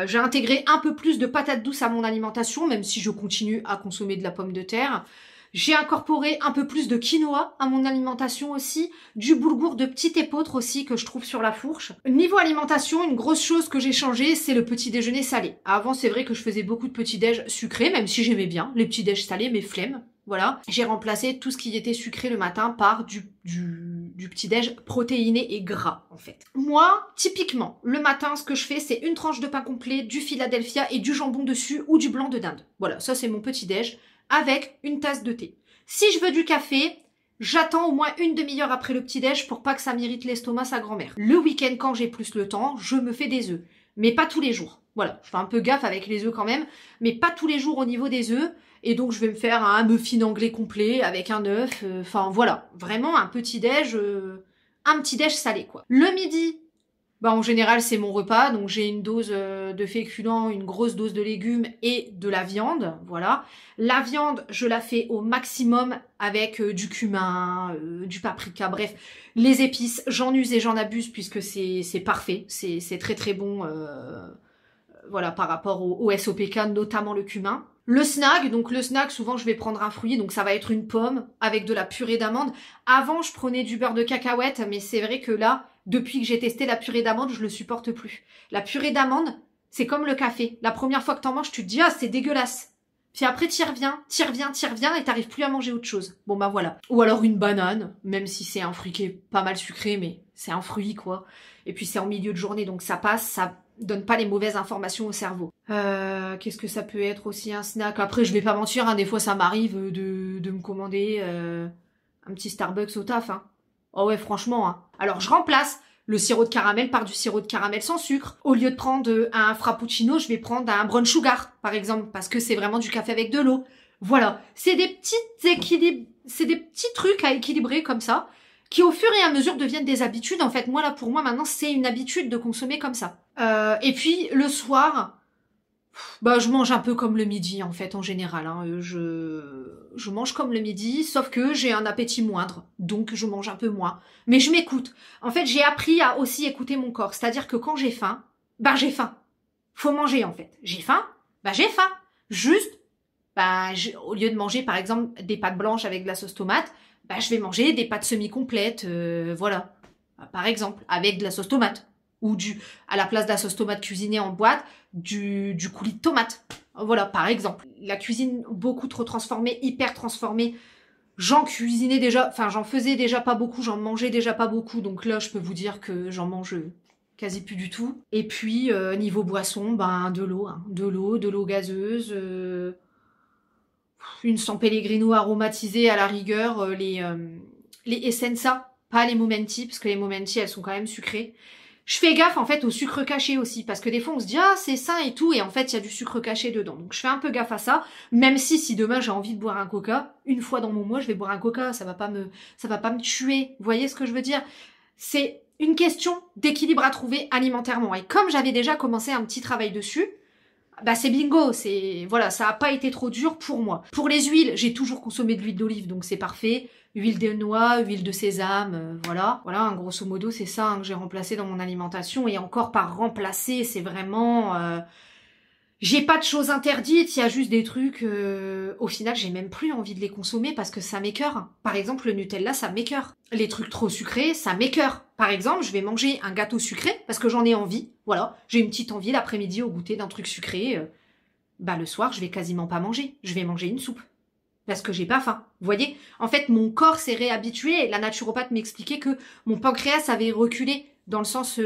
J'ai intégré un peu plus de patates douces à mon alimentation, même si je continue à consommer de la pomme de terre. J'ai incorporé un peu plus de quinoa à mon alimentation aussi, du boulgour de petite épeautre aussi que je trouve sur la fourche. Niveau alimentation, une grosse chose que j'ai changé, c'est le petit déjeuner salé. Avant, c'est vrai que je faisais beaucoup de petits déj sucrés, même si j'aimais bien les petits déj salés, mes flemmes. Voilà, j'ai remplacé tout ce qui était sucré le matin par du petit-déj protéiné et gras, en fait. Moi, typiquement, le matin, ce que je fais, c'est une tranche de pain complet, du Philadelphia et du jambon dessus ou du blanc de dinde. Voilà, ça c'est mon petit-déj avec une tasse de thé. Si je veux du café, j'attends au moins une demi-heure après le petit-déj pour pas que ça m'irrite l'estomac, sa grand-mère. Le week-end, quand j'ai plus le temps, je me fais des œufs. Mais pas tous les jours. Voilà, je fais un peu gaffe avec les œufs quand même, mais pas tous les jours au niveau des œufs. Et donc, je vais me faire un muffin anglais complet avec un œuf. Enfin, voilà. Vraiment un petit-déj salé, quoi. Le midi, bah, en général, c'est mon repas. Donc, j'ai une dose de féculents, une grosse dose de légumes et de la viande. Voilà. La viande, je la fais au maximum avec du cumin, du paprika, bref. Les épices, j'en use et j'en abuse puisque c'est parfait. C'est très, très bon, voilà, par rapport au SOPK, notamment le cumin. Le snack, donc le snack, souvent je vais prendre un fruit, donc ça va être une pomme avec de la purée d'amande. Avant, je prenais du beurre de cacahuète, mais c'est vrai que là, depuis que j'ai testé la purée d'amande, je le supporte plus. La purée d'amande, c'est comme le café. La première fois que t'en manges, tu te dis « Ah, c'est dégueulasse !» Puis après, t'y reviens, et t'arrives plus à manger autre chose. Bon bah voilà. Ou alors une banane, même si c'est un fruit qui est pas mal sucré, mais c'est un fruit quoi. Et puis c'est en milieu de journée, donc ça passe, ça donne pas les mauvaises informations au cerveau. Qu'est-ce que ça peut être aussi un snack? Après, je vais pas mentir, hein, des fois ça m'arrive de me commander un petit Starbucks au taf. Hein. Oh ouais, franchement. Hein. Alors je remplace le sirop de caramel par du sirop de caramel sans sucre. Au lieu de prendre un frappuccino, je vais prendre un brown sugar, par exemple, parce que c'est vraiment du café avec de l'eau. Voilà, c'est des petits trucs à équilibrer comme ça, qui au fur et à mesure deviennent des habitudes. En fait, moi là, pour moi, maintenant, c'est une habitude de consommer comme ça. Et puis, le soir, bah, je mange un peu comme le midi, en fait, en général. Hein. Je mange comme le midi, sauf que j'ai un appétit moindre, donc je mange un peu moins. Mais je m'écoute. En fait, j'ai appris à aussi écouter mon corps. C'est-à-dire que quand j'ai faim, bah j'ai faim. Faut manger, en fait. J'ai faim, bah j'ai faim. Juste, bah, au lieu de manger, par exemple, des pâtes blanches avec de la sauce tomate, bah, je vais manger des pâtes semi-complètes, voilà. Par exemple, avec de la sauce tomate. Ou à la place de la sauce tomate cuisinée en boîte, du coulis de tomate. Voilà, par exemple. La cuisine beaucoup trop transformée, hyper transformée. J'en faisais déjà pas beaucoup, j'en mangeais déjà pas beaucoup. Donc là, je peux vous dire que j'en mange quasi plus du tout. Et puis, niveau boisson, ben, de l'eau. Hein. De l'eau gazeuse. Une San Pellegrino aromatisée à la rigueur. Les Essenza, pas les Momenti, parce que les Momenti, elles sont quand même sucrées. Je fais gaffe en fait au sucre caché aussi, parce que des fois on se dit ah c'est sain et tout, et en fait il y a du sucre caché dedans. Donc je fais un peu gaffe à ça, même si demain j'ai envie de boire un coca, une fois dans mon mois je vais boire un coca, ça va pas me tuer. Vous voyez ce que je veux dire? C'est une question d'équilibre à trouver alimentairement. Et comme j'avais déjà commencé un petit travail dessus, bah c'est bingo, voilà, ça a pas été trop dur pour moi. Pour les huiles, j'ai toujours consommé de l'huile d'olive, donc c'est parfait. Huile de noix, huile de sésame, voilà. Voilà, hein, grosso modo, c'est ça hein, que j'ai remplacé dans mon alimentation. Et encore par remplacer, c'est vraiment... J'ai pas de choses interdites, il y a juste des trucs... au final, j'ai même plus envie de les consommer parce que ça m'écœure. Par exemple, le Nutella, ça m'écœure. Les trucs trop sucrés, ça m'écœure. Par exemple, je vais manger un gâteau sucré parce que j'en ai envie. Voilà, j'ai une petite envie l'après-midi au goûter d'un truc sucré. Bah le soir, je vais quasiment pas manger. Je vais manger une soupe. Parce que j'ai pas faim. Vous voyez? En fait, mon corps s'est réhabitué. La naturopathe m'expliquait que mon pancréas avait reculé dans le sens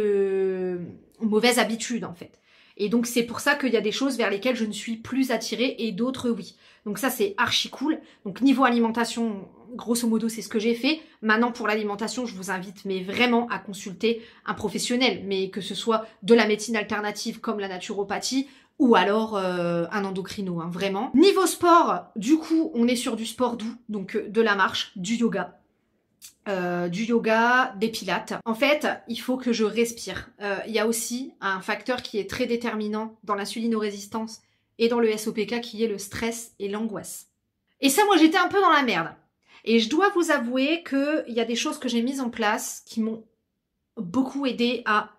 mauvaise habitude, en fait. Et donc, c'est pour ça qu'il y a des choses vers lesquelles je ne suis plus attirée et d'autres, oui. Donc ça, c'est archi cool. Donc, niveau alimentation, grosso modo, c'est ce que j'ai fait. Maintenant, pour l'alimentation, je vous invite mais vraiment à consulter un professionnel. Mais que ce soit de la médecine alternative comme la naturopathie, ou alors un endocrino, hein, vraiment. Niveau sport, du coup, on est sur du sport doux, donc de la marche, du yoga, des pilates. En fait, il faut que je respire. Il y a aussi un facteur qui est très déterminant dans l'insulinorésistance et dans le SOPK qui est le stress et l'angoisse. Et ça, moi, j'étais un peu dans la merde. Et je dois vous avouer qu'il y a des choses que j'ai mises en place qui m'ont beaucoup aidé à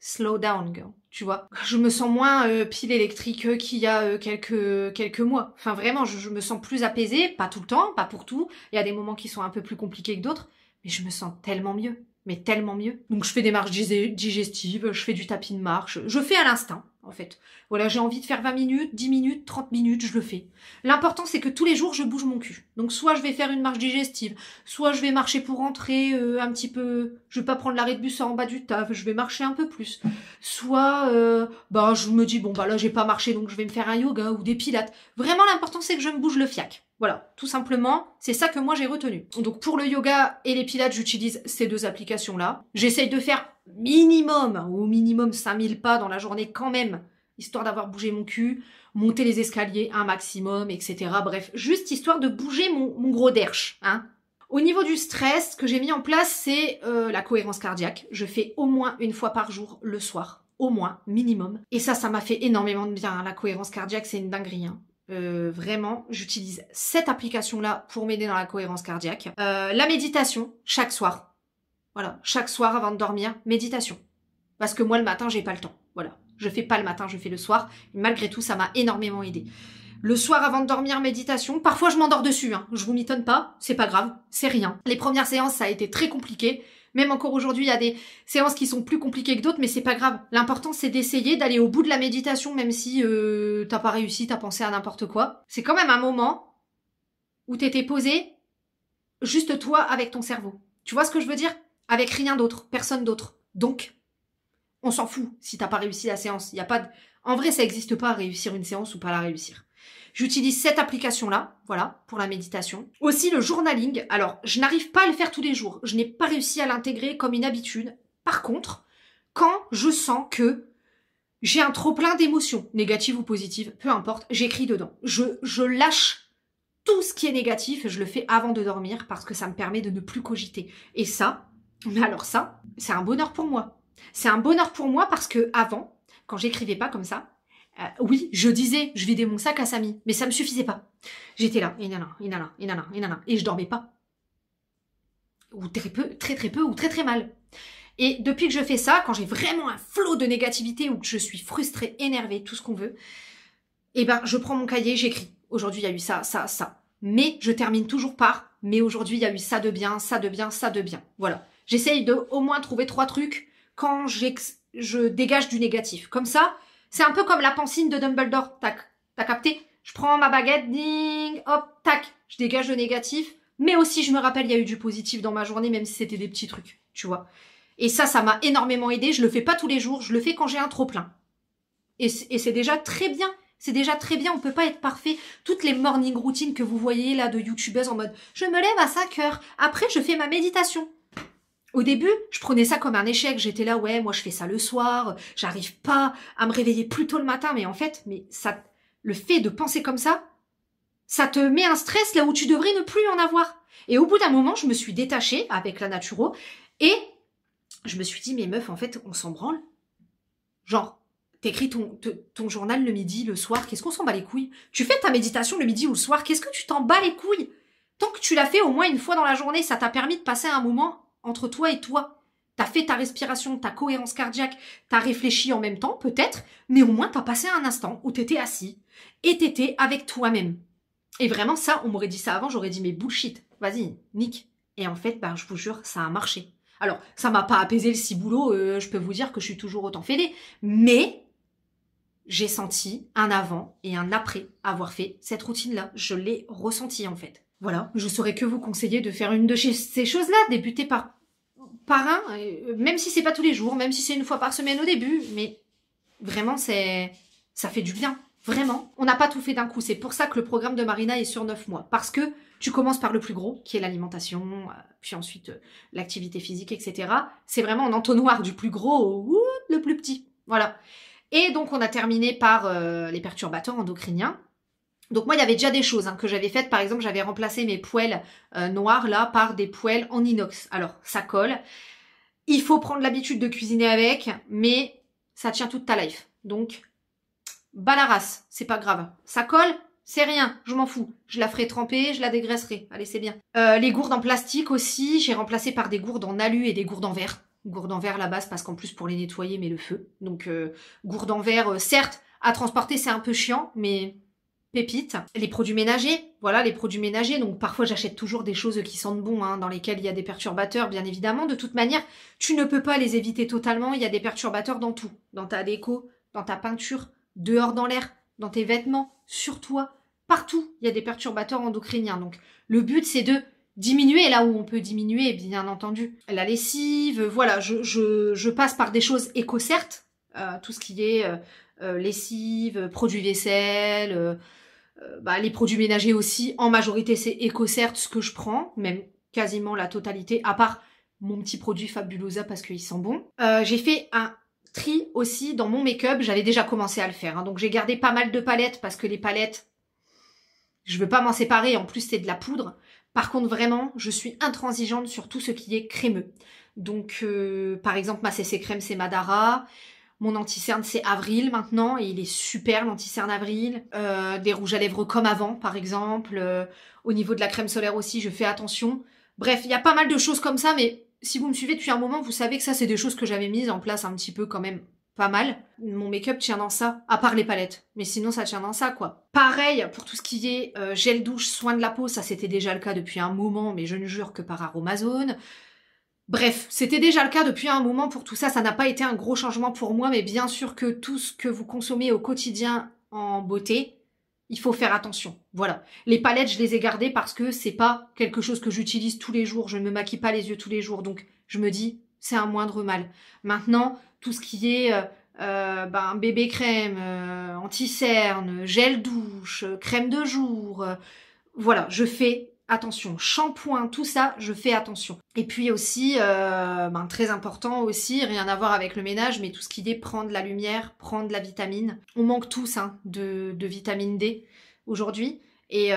slow down, girl. tu vois. Je me sens moins pile électrique qu'il y a quelques mois. Enfin vraiment, je me sens plus apaisée, pas tout le temps, pas pour tout. Il y a des moments qui sont un peu plus compliqués que d'autres, mais je me sens tellement mieux. Mais tellement mieux. Donc je fais des marches digestives, je fais du tapis de marche, je fais à l'instinct, en fait. Voilà, j'ai envie de faire 20 minutes, 10 minutes, 30 minutes, je le fais. L'important, c'est que tous les jours, je bouge mon cul. Donc soit je vais faire une marche digestive, soit je vais marcher pour rentrer un petit peu... Je vais pas prendre l'arrêt de bus en bas du taf, je vais marcher un peu plus. Soit, je me dis, bon, bah là, j'ai pas marché, donc je vais me faire un yoga ou des pilates. Vraiment, l'important, c'est que je me bouge le fiac. Voilà, tout simplement, c'est ça que moi j'ai retenu. Donc pour le yoga et les pilates, j'utilise ces deux applications-là. J'essaye de faire au minimum 5000 pas dans la journée quand même, histoire d'avoir bougé mon cul, monter les escaliers un maximum, etc. Bref, juste histoire de bouger mon gros derche, hein. Au niveau du stress, ce que j'ai mis en place, c'est la cohérence cardiaque. Je fais au moins une fois par jour le soir, au moins, minimum. Et ça m'a fait énormément de bien, hein. La cohérence cardiaque, c'est une dinguerie, hein. Vraiment, j'utilise cette application-là pour m'aider dans la cohérence cardiaque. La méditation, chaque soir. Voilà, chaque soir avant de dormir, méditation. Parce que moi, le matin, j'ai pas le temps. Voilà, je fais pas le matin, je fais le soir. Et malgré tout, ça m'a énormément aidé. Le soir avant de dormir, méditation. Parfois, je m'endors dessus, hein. Je vous m'étonne pas, c'est pas grave, c'est rien. Les premières séances, ça a été très compliqué. Même encore aujourd'hui, il y a des séances qui sont plus compliquées que d'autres, mais c'est pas grave. L'important, c'est d'essayer d'aller au bout de la méditation, même si t'as pas réussi, t'as pensé à n'importe quoi. C'est quand même un moment où t'étais posé, juste toi avec ton cerveau. Tu vois ce que je veux dire? Avec rien d'autre, personne d'autre. Donc, on s'en fout si t'as pas réussi la séance. Y a pas de... En vrai, ça existe pas, réussir une séance ou pas la réussir. J'utilise cette application-là, voilà, pour la méditation. Aussi le journaling. Alors, je n'arrive pas à le faire tous les jours. Je n'ai pas réussi à l'intégrer comme une habitude. Par contre, quand je sens que j'ai un trop-plein d'émotions, négatives ou positives, peu importe, j'écris dedans. Je lâche tout ce qui est négatif, je le fais avant de dormir parce que ça me permet de ne plus cogiter. Et ça, mais alors ça, c'est un bonheur pour moi. C'est un bonheur pour moi parce que avant, quand j'écrivais pas comme ça, oui, je disais, je vidais mon sac à Samy, mais ça me suffisait pas. J'étais là, et je dormais pas. Ou très peu, très peu, ou très mal. Et depuis que je fais ça, quand j'ai vraiment un flot de négativité ou que je suis frustrée, énervée, tout ce qu'on veut, eh ben, je prends mon cahier, j'écris. Aujourd'hui, il y a eu ça, ça, ça. Mais je termine toujours par, mais aujourd'hui, il y a eu ça de bien, ça de bien, ça de bien. Voilà. J'essaye de au moins trouver 3 trucs quand je dégage du négatif. Comme ça, c'est un peu comme la pancine de Dumbledore. Tac, t'as capté? Je prends ma baguette, ding, hop, tac, je dégage le négatif. Mais aussi, je me rappelle, il y a eu du positif dans ma journée, même si c'était des petits trucs, tu vois. Et ça m'a énormément aidé. Je le fais pas tous les jours, je le fais quand j'ai un trop-plein. Et c'est déjà très bien. C'est déjà très bien, on peut pas être parfait. Toutes les morning routines que vous voyez là de youtubeuses en mode « je me lève à 5 heures, après je fais ma méditation ». Au début, je prenais ça comme un échec. J'étais là, ouais, moi je fais ça le soir, j'arrive pas à me réveiller plus tôt le matin. Mais en fait, le fait de penser comme ça te met un stress là où tu devrais ne plus en avoir. Et au bout d'un moment, je me suis détachée avec la naturo et je me suis dit, mais meuf, en fait, on s'en branle. Genre, t'écris ton journal le midi, le soir, qu'est-ce qu'on s'en bat les couilles? Tu fais ta méditation le midi ou le soir, qu'est-ce que tu t'en bats les couilles? Tant que tu l'as fait au moins une fois dans la journée, ça t'a permis de passer un moment entre toi et toi. T'as fait ta respiration, ta cohérence cardiaque, t'as réfléchi en même temps, peut-être, mais au moins t'as passé un instant où t'étais assis et t'étais avec toi-même. Et vraiment ça, on m'aurait dit ça avant, j'aurais dit mais bullshit, vas-y, nique. Et en fait, je vous jure, ça a marché. Alors, ça m'a pas apaisé le ciboulot, je peux vous dire que je suis toujours autant fêlée, mais j'ai senti un avant et un après avoir fait cette routine-là. Je l'ai ressenti en fait. Voilà, je saurais que vous conseiller de faire une de ces choses-là, débuter par un, même si c'est pas tous les jours, même si c'est une fois par semaine au début, mais vraiment ça fait du bien, vraiment. On n'a pas tout fait d'un coup, c'est pour ça que le programme de Marina est sur 9 mois, parce que tu commences par le plus gros, qui est l'alimentation, puis ensuite l'activité physique, etc. C'est vraiment en entonnoir du plus gros au le plus petit, voilà. Et donc on a terminé par les perturbateurs endocriniens. Donc moi, il y avait déjà des choses que j'avais faites. Par exemple, j'avais remplacé mes poêles noirs là par des poêles en inox. Alors, ça colle. Il faut prendre l'habitude de cuisiner avec, mais ça tient toute ta life. Donc, bas la race, c'est pas grave. Ça colle, c'est rien, je m'en fous. Je la ferai tremper, je la dégraisserai. Allez, c'est bien. Les gourdes en plastique aussi, j'ai remplacé par des gourdes en alu et des gourdes en verre. Gourde en verre à la base parce qu'en plus pour les nettoyer, mais le feu. Donc gourde en verre, certes, à transporter c'est un peu chiant, mais pépite. Les produits ménagers, voilà les produits ménagers. Donc parfois j'achète toujours des choses qui sentent bon, hein, dans lesquelles il y a des perturbateurs, bien évidemment. De toute manière, tu ne peux pas les éviter totalement. Il y a des perturbateurs dans tout. Dans ta déco, dans ta peinture, dehors dans l'air, dans tes vêtements, sur toi. Partout, il y a des perturbateurs endocriniens. Donc le but c'est de diminuer là où on peut diminuer, bien entendu. La lessive, voilà, je passe par des choses éco certes, tout ce qui est lessive, produits vaisselle, les produits ménagers aussi, en majorité c'est éco-cert ce que je prends, même quasiment la totalité, à part mon petit produit Fabulosa parce qu'il sent bon. J'ai fait un tri aussi dans mon make-up, j'avais déjà commencé à le faire, hein, donc j'ai gardé pas mal de palettes parce que les palettes, je veux pas m'en séparer, en plus c'est de la poudre. Par contre vraiment, je suis intransigeante sur tout ce qui est crémeux. Donc par exemple ma CC crème c'est Madara. Mon anti-cerne c'est Avril maintenant et il est super l'anti-cerne Avril. Des rouges à lèvres comme avant par exemple. Au niveau de la crème solaire aussi je fais attention. Bref, il y a pas mal de choses comme ça, mais si vous me suivez depuis un moment, vous savez que ça c'est des choses que j'avais mises en place un petit peu quand même pas mal. Mon make-up tient dans ça, à part les palettes. Mais sinon ça tient dans ça quoi. Pareil pour tout ce qui est gel douche, soin de la peau, ça c'était déjà le cas depuis un moment, mais je ne jure que par Aromazone. Bref, c'était déjà le cas depuis un moment pour tout ça, ça n'a pas été un gros changement pour moi, mais bien sûr que tout ce que vous consommez au quotidien en beauté, il faut faire attention. Voilà. Les palettes, je les ai gardées parce que c'est pas quelque chose que j'utilise tous les jours, je ne me maquille pas les yeux tous les jours, donc je me dis, c'est un moindre mal. Maintenant, tout ce qui est bébé crème, anti-cerne, gel douche, crème de jour, voilà, je fais attention. Shampoing, tout ça, je fais attention. Et puis aussi, très important aussi, rien à voir avec le ménage, mais tout ce qui est prendre la lumière, prendre la vitamine. On manque tous de vitamine D aujourd'hui. Et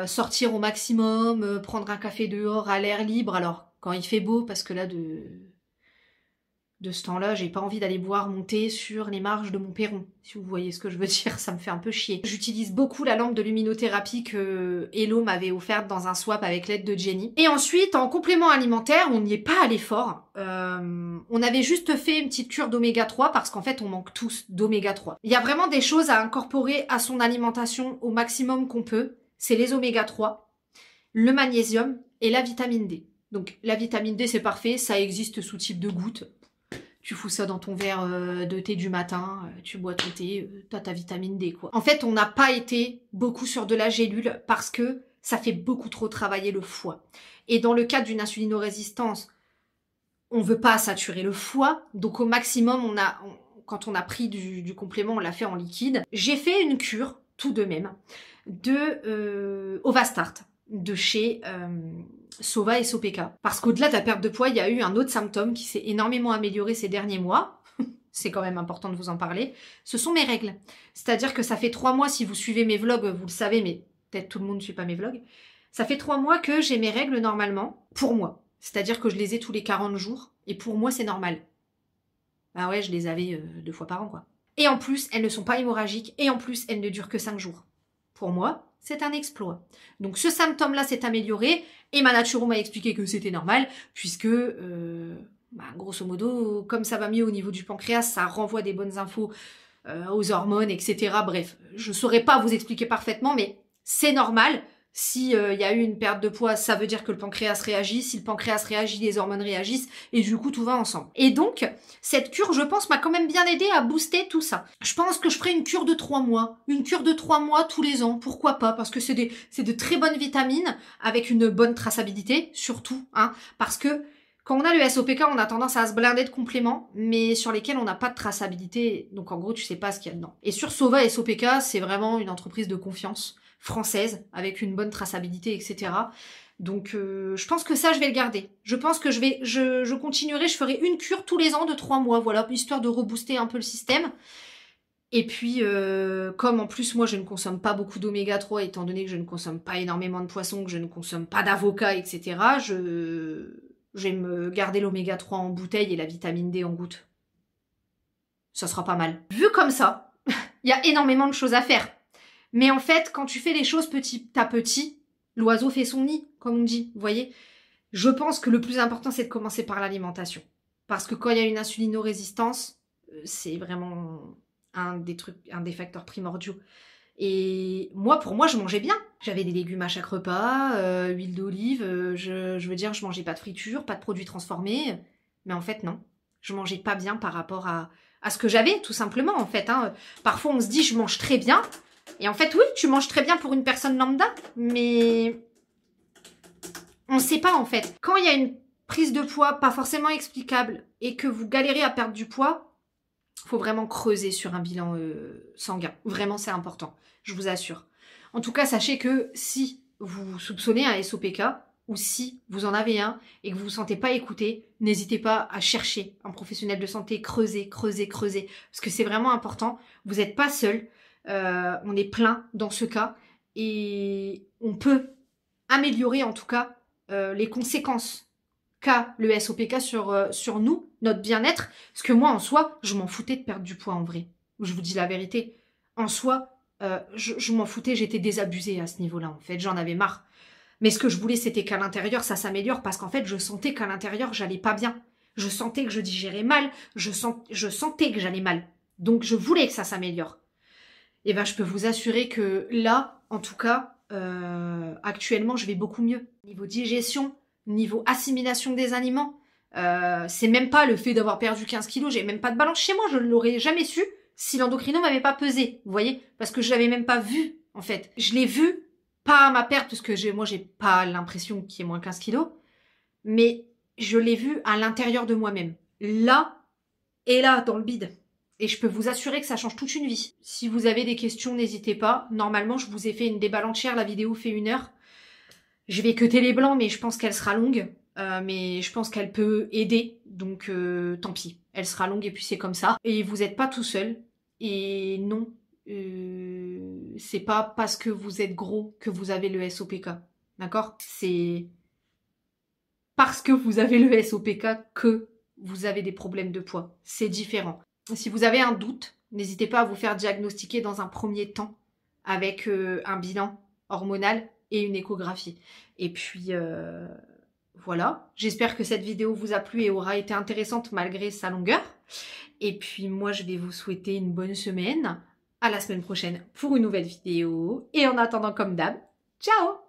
sortir au maximum, prendre un café dehors à l'air libre. Alors, quand il fait beau, parce que là, de ce temps-là, j'ai pas envie d'aller boire mon thé sur les marges de mon perron. Si vous voyez ce que je veux dire, ça me fait un peu chier. J'utilise beaucoup la lampe de luminothérapie que Hello m'avait offerte dans un swap avec l'aide de Jenny. Et ensuite, en complément alimentaire, on n'y est pas allé fort. On avait juste fait une petite cure d'oméga 3 parce qu'en fait, on manque tous d'oméga 3. Il y a vraiment des choses à incorporer à son alimentation au maximum qu'on peut. C'est les oméga 3, le magnésium et la vitamine D. Donc la vitamine D, c'est parfait, ça existe sous type de gouttes. Tu fous ça dans ton verre de thé du matin, tu bois ton thé, t'as ta vitamine D quoi. En fait, on n'a pas été beaucoup sur de la gélule parce que ça fait beaucoup trop travailler le foie. Et dans le cas d'une insulinorésistance, on veut pas saturer le foie, donc au maximum, quand on a pris du complément, on l'a fait en liquide. J'ai fait une cure, tout de même, de Ovastart, de chez Sova et Sopeka. Parce qu'au-delà de la perte de poids, il y a eu un autre symptôme qui s'est énormément amélioré ces derniers mois. C'est quand même important de vous en parler. Ce sont mes règles. C'est-à-dire que ça fait 3 mois, si vous suivez mes vlogs, vous le savez, mais peut-être tout le monde ne suit pas mes vlogs. Ça fait 3 mois que j'ai mes règles normalement, pour moi. C'est-à-dire que je les ai tous les 40 jours, et pour moi, c'est normal. Ah ouais, je les avais 2 fois par an, quoi. Et en plus, elles ne sont pas hémorragiques, et en plus, elles ne durent que 5 jours. Pour moi, c'est un exploit. Donc ce symptôme-là s'est amélioré et ma naturo m'a expliqué que c'était normal puisque, grosso modo, comme ça va mieux au niveau du pancréas, ça renvoie des bonnes infos aux hormones, etc. Bref, je saurais pas vous expliquer parfaitement, mais c'est normal. Si y a eu une perte de poids, ça veut dire que le pancréas réagit. Si le pancréas réagit, les hormones réagissent. Et du coup, tout va ensemble. Et donc, cette cure, je pense, m'a quand même bien aidé à booster tout ça. Je pense que je ferai une cure de 3 mois. Une cure de 3 mois tous les ans. Pourquoi pas? Parce que c'est de très bonnes vitamines avec une bonne traçabilité, surtout. Parce que quand on a le SOPK, on a tendance à se blinder de compléments, mais sur lesquels on n'a pas de traçabilité. Donc en gros, tu sais pas ce qu'il y a dedans. Et sur Sova et SOPK, c'est vraiment une entreprise de confiance française, avec une bonne traçabilité, etc. Donc je pense que ça, je vais le garder. Je pense que je continuerai, je ferai une cure tous les ans de 3 mois, voilà, histoire de rebooster un peu le système. Et puis, comme en plus, moi, je ne consomme pas beaucoup d'oméga 3, étant donné que je ne consomme pas énormément de poissons, que je ne consomme pas d'avocat, etc., je vais me garder l'oméga 3 en bouteille et la vitamine D en gouttes. Ça sera pas mal. Vu comme ça, il y a énormément de choses à faire. Mais en fait, quand tu fais les choses petit à petit, l'oiseau fait son nid, comme on dit, vous voyez. Je pense que le plus important, c'est de commencer par l'alimentation. Parce que quand il y a une insulinorésistance, c'est vraiment un des facteurs primordiaux. Et moi, pour moi, je mangeais bien. J'avais des légumes à chaque repas, huile d'olive, je veux dire, je mangeais pas de friture, pas de produits transformés. Mais en fait, non. Je mangeais pas bien par rapport à ce que j'avais, tout simplement, en fait. Hein. Parfois, on se dit, je mange très bien. Et en fait, oui, tu manges très bien pour une personne lambda, mais on sait pas, en fait. Quand il y a une prise de poids pas forcément explicable et que vous galérez à perdre du poids, faut vraiment creuser sur un bilan sanguin. Vraiment, c'est important. Je vous assure. En tout cas, sachez que si vous soupçonnez un SOPK ou si vous en avez un et que vous vous sentez pas écouté, n'hésitez pas à chercher un professionnel de santé, creuser. Parce que c'est vraiment important. Vous n'êtes pas seul. On est plein dans ce cas. Et on peut améliorer en tout cas les conséquences qu'a le SOPK sur nous, notre bien-être. Parce que moi, en soi, je m'en foutais de perdre du poids en vrai. Je vous dis la vérité. En soi, je m'en foutais, j'étais désabusée à ce niveau-là, en fait. J'en avais marre. Mais ce que je voulais, c'était qu'à l'intérieur, ça s'améliore parce qu'en fait, je sentais qu'à l'intérieur, j'allais pas bien. Je sentais que je digérais mal. Je sentais que j'allais mal. Donc, je voulais que ça s'améliore. Et ben, je peux vous assurer que là, en tout cas, actuellement, je vais beaucoup mieux. Niveau digestion, niveau assimilation des aliments, c'est même pas le fait d'avoir perdu 15 kilos, j'ai même pas de balance chez moi, je ne l'aurais jamais su si l'endocrino m'avait pas pesé, vous voyez, parce que je l'avais même pas vu, en fait. Je l'ai vu, pas à ma perte, parce que moi j'ai pas l'impression qu'il y ait moins 15 kilos, mais je l'ai vu à l'intérieur de moi-même. Là, et là, dans le bide. Et je peux vous assurer que ça change toute une vie. Si vous avez des questions, n'hésitez pas. Normalement, je vous ai fait une déballe entière, la vidéo fait 1 heure. Je vais cuter les blancs, mais je pense qu'elle sera longue. Mais je pense qu'elle peut aider, donc tant pis. Elle sera longue et puis c'est comme ça. Et vous n'êtes pas tout seul. Et non, c'est pas parce que vous êtes gros que vous avez le SOPK. D'accord? C'est parce que vous avez le SOPK que vous avez des problèmes de poids. C'est différent. Si vous avez un doute, n'hésitez pas à vous faire diagnostiquer dans un premier temps avec un bilan hormonal et une échographie. Et puis, voilà. J'espère que cette vidéo vous a plu et aura été intéressante malgré sa longueur. Et puis, moi, je vais vous souhaiter une bonne semaine. À la semaine prochaine pour une nouvelle vidéo. Et en attendant, comme d'hab, ciao!